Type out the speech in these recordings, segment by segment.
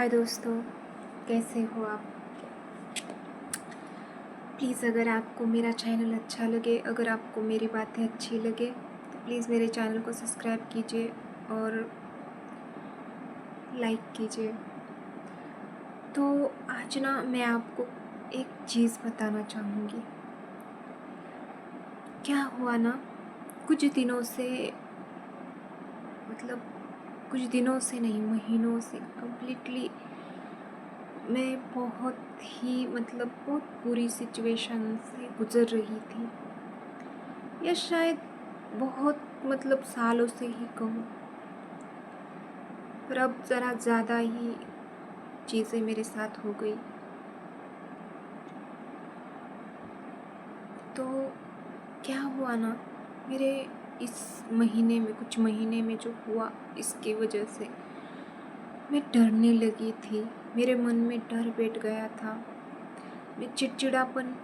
हाय दोस्तों, कैसे हो आप। प्लीज़ अगर आपको मेरा चैनल अच्छा लगे, अगर आपको मेरी बातें अच्छी लगे तो प्लीज़ मेरे चैनल को सब्सक्राइब कीजिए और लाइक कीजिए। तो आज ना मैं आपको एक चीज़ बताना चाहूँगी। क्या हुआ ना, कुछ दिनों से मतलब कुछ दिनों से नहीं, महीनों से कम्प्लीटली मैं बहुत बुरी सिचुएशन से गुज़र रही थी, या शायद बहुत सालों से ही कहूँ, पर अब ज़रा ज़्यादा ही चीज़ें मेरे साथ हो गई। तो क्या हुआ ना, मेरे इस कुछ महीने में जो हुआ, इसकी वजह से मैं डरने लगी थी। मेरे मन में डर बैठ गया था। मैं चिड़चिड़ापन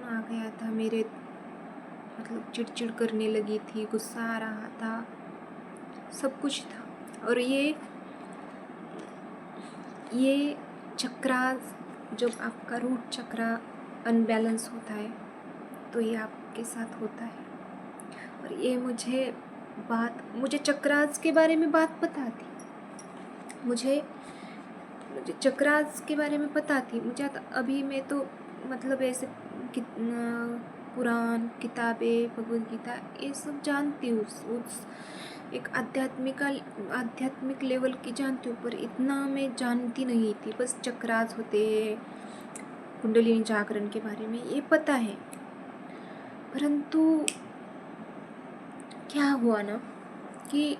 आ गया था मेरे, चिड़चिड़ करने लगी थी, गुस्सा आ रहा था, सब कुछ था। और ये चक्रास, जब आपका रूट चक्रा अनबैलेंस होता है तो ये आपके साथ होता है। और ये मुझे चक्रास के बारे में बात पता थी। मुझे चक्रास के बारे में पता थी। अभी मैं तो ऐसे पुराण, किताबें, भगवद गीता, ये सब जानती हूँ। उस एक आध्यात्मिक लेवल की जानती हूँ, पर इतना मैं जानती नहीं थी। बस चक्रास होते हैं, कुंडलिनी जागरण के बारे में ये पता है। परंतु क्या हुआ ना कि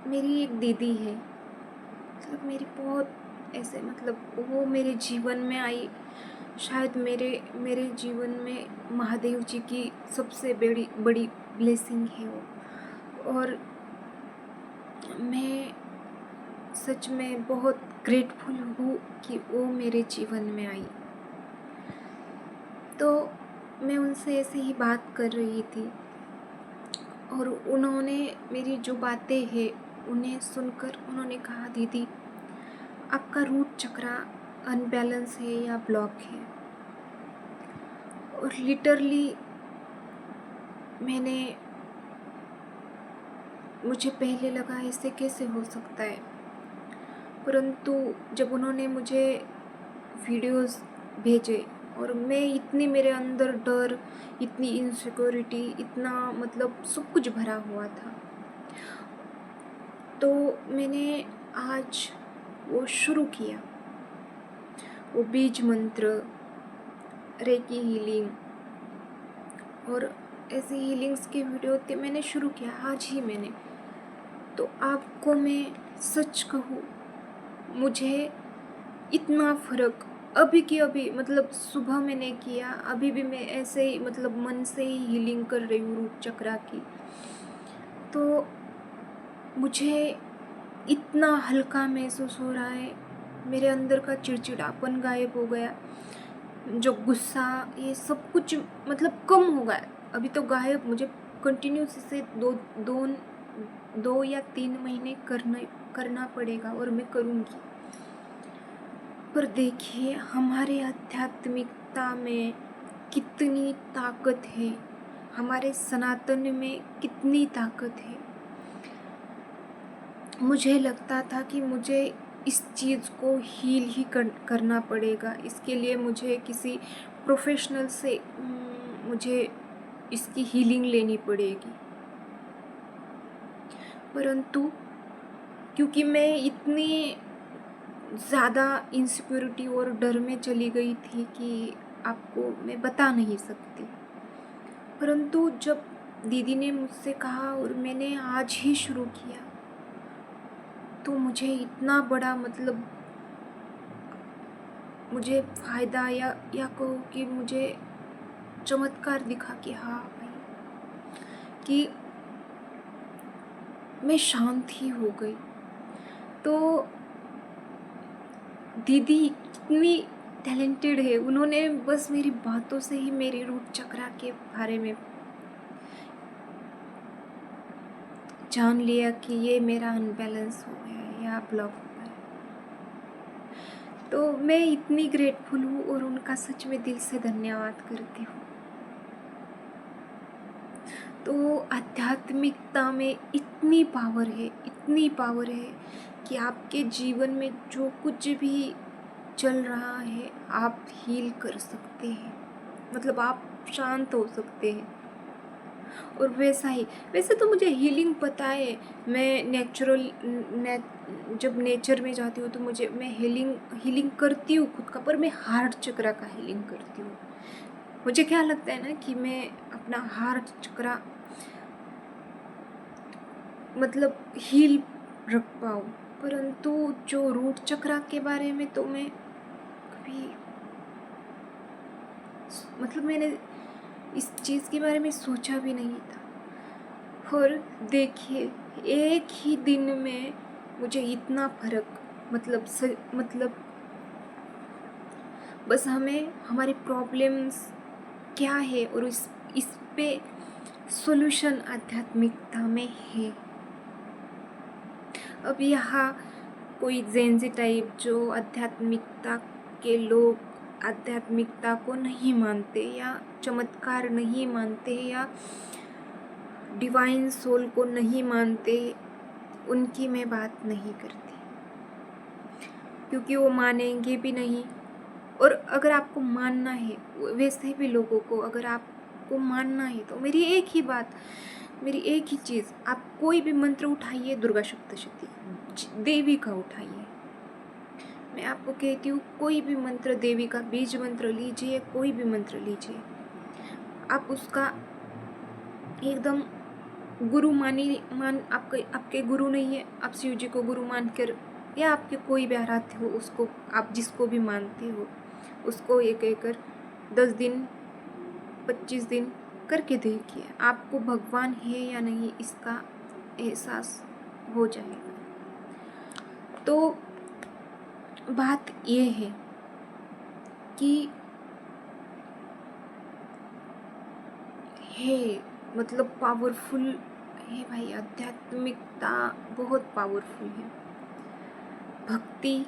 मेरी एक दीदी है, मेरी बहुत ऐसे वो मेरे जीवन में आई। शायद मेरे जीवन में महादेव जी की सबसे बड़ी बड़ी ब्लेसिंग है वो। और मैं सच में बहुत ग्रेटफुल हूँ कि वो मेरे जीवन में आई। तो मैं उनसे ऐसे ही बात कर रही थी और उन्होंने मेरी जो बातें हैं उन्हें सुनकर उन्होंने कहा, दीदी आपका रूट चक्रा अनबैलेंस है या ब्लॉक है। और लिटरली मुझे पहले लगा ऐसे कैसे हो सकता है, परंतु जब उन्होंने मुझे वीडियोस भेजे और मेरे अंदर डर, इतनी इनसिक्योरिटी, इतना सब कुछ भरा हुआ था, तो मैंने आज वो शुरू किया, वो बीज मंत्र, रेकी हीलिंग और ऐसे हीलिंग्स के वीडियो थे, मैंने शुरू किया आज ही मैंने। तो आपको मैं सच कहूँ, मुझे इतना फ़र्क अभी की अभी सुबह मैंने किया, अभी भी मैं ऐसे ही मन से ही हीलिंग कर रही हूँ रूट चक्रा की। तो मुझे इतना हल्का महसूस हो रहा है, मेरे अंदर का चिड़चिड़ापन गायब हो गया, जो गुस्सा, ये सब कुछ कम हो गया। अभी तो गायब, मुझे कंटिन्यूस इसे दो या 3 महीने करना पड़ेगा और मैं करूँगी। पर देखिए हमारे आध्यात्मिकता में कितनी ताकत है, हमारे सनातन में कितनी ताकत है। मुझे लगता था कि मुझे इस चीज़ को हील ही करना पड़ेगा, इसके लिए मुझे किसी प्रोफेशनल से मुझे इसकी हीलिंग लेनी पड़ेगी। परंतु क्योंकि मैं इतनी ज़्यादा इनसिक्योरिटी और डर में चली गई थी कि आपको मैं बता नहीं सकती। परंतु जब दीदी ने मुझसे कहा और मैंने आज ही शुरू किया, तो मुझे इतना बड़ा मुझे फ़ायदा या कहो कि मुझे चमत्कार दिखा कि हाँ भाई, कि मैं शांत ही हो गई। तो दीदी कितनी टैलेंटेड है, उन्होंने बस मेरी बातों से ही मेरे रूट चक्रा के बारे में जान लिया कि ये मेरा अनबैलेंस हो गया है या ब्लॉक हो गया है। तो मैं इतनी ग्रेटफुल हूँ और उनका सच में दिल से धन्यवाद करती हूँ। तो आध्यात्मिकता में इतनी पावर है, इतनी पावर है कि आपके जीवन में जो कुछ भी चल रहा है आप हील कर सकते हैं, मतलब आप शांत हो सकते हैं। और वैसे तो मुझे हीलिंग पता है। मैं जब नेचर में जाती हूँ तो मैं हीलिंग करती हूँ खुद का, पर मैं हार्ट चक्रा का हीलिंग करती हूँ। मुझे क्या लगता है ना कि मैं अपना हार्ट चक्रा मतलब हील रख पाऊँ, परंतु जो रूट चक्रा के बारे में तो मैं कभी मतलब मैंने इस चीज़ के बारे में सोचा भी नहीं था। और देखिए एक ही दिन में मुझे इतना फर्क मतलब बस हमें हमारी प्रॉब्लम्स क्या है और इस पे सॉल्यूशन आध्यात्मिकता में है। अब यहाँ कोई जेंजी टाइप जो आध्यात्मिकता के लोग आध्यात्मिकता को नहीं मानते या चमत्कार नहीं मानते या डिवाइन सोल को नहीं मानते, उनकी मैं बात नहीं करती, क्योंकि वो मानेंगे भी नहीं। और अगर आपको मानना है, वैसे भी लोगों को अगर आपको मानना है तो मेरी एक ही चीज़, आप कोई भी मंत्र उठाइए, दुर्गा सप्तशती देवी का उठाइए। मैं आपको कहती हूँ कोई भी मंत्र, देवी का बीज मंत्र लीजिए, कोई भी मंत्र लीजिए, आप उसका एकदम गुरु आपके गुरु नहीं है, आप शिव जी को गुरु मान कर या आपके कोई भी आराध्य हो, उसको आप जिसको भी मानते हो उसको एक कर 10 दिन 25 दिन करके देखिए, आपको भगवान है या नहीं इसका एहसास हो जाएगा। तो बात ये है कि मतलब पावरफुल है भाई, आध्यात्मिकता बहुत पावरफुल है, भक्ति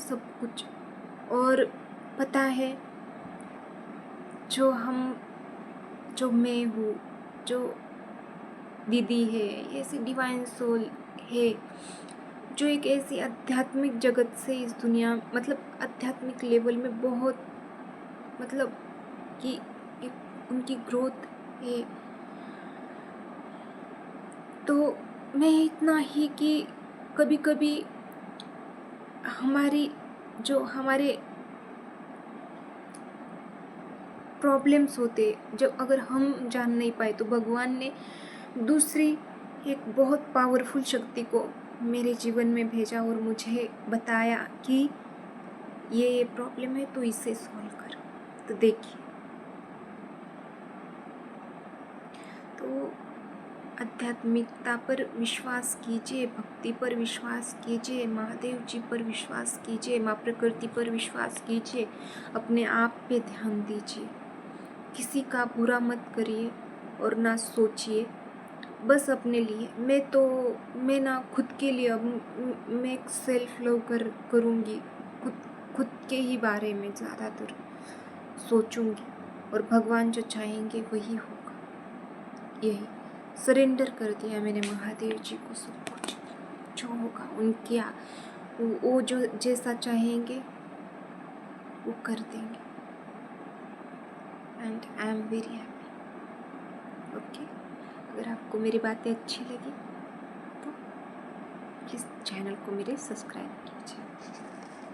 सब कुछ। और पता है जो मैं हूँ, जो दीदी है, ऐसी डिवाइन सोल है जो एक ऐसी आध्यात्मिक जगत से इस दुनिया मतलब आध्यात्मिक लेवल में बहुत मतलब कि उनकी ग्रोथ है। तो मैं इतना ही कि कभी कभी हमारे प्रॉब्लम्स होते, जब अगर हम जान नहीं पाए तो भगवान ने दूसरी एक बहुत पावरफुल शक्ति को मेरे जीवन में भेजा और मुझे बताया कि ये प्रॉब्लम है तो इसे सॉल्व कर। तो देखिए, तो आध्यात्मिकता पर विश्वास कीजिए, भक्ति पर विश्वास कीजिए, महादेव जी पर विश्वास कीजिए, माँ प्रकृति पर विश्वास कीजिए, अपने आप पे ध्यान दीजिए, किसी का बुरा मत करिए और ना सोचिए, बस अपने लिए। मैं ना खुद के लिए अब मैं एक सेल्फ लव करूँगी, खुद के ही बारे में ज़्यादातर सोचूंगी और भगवान जो चाहेंगे वही होगा। यही सरेंडर कर दिया मैंने महादेव जी को, सब कुछ जो होगा उनकी वो जो जैसा चाहेंगे वो कर देंगे। And I am very happy. Okay, अगर आपको मेरी बातें अच्छी लगी तो प्लीज़ चैनल को मेरे सब्सक्राइब कीजिए।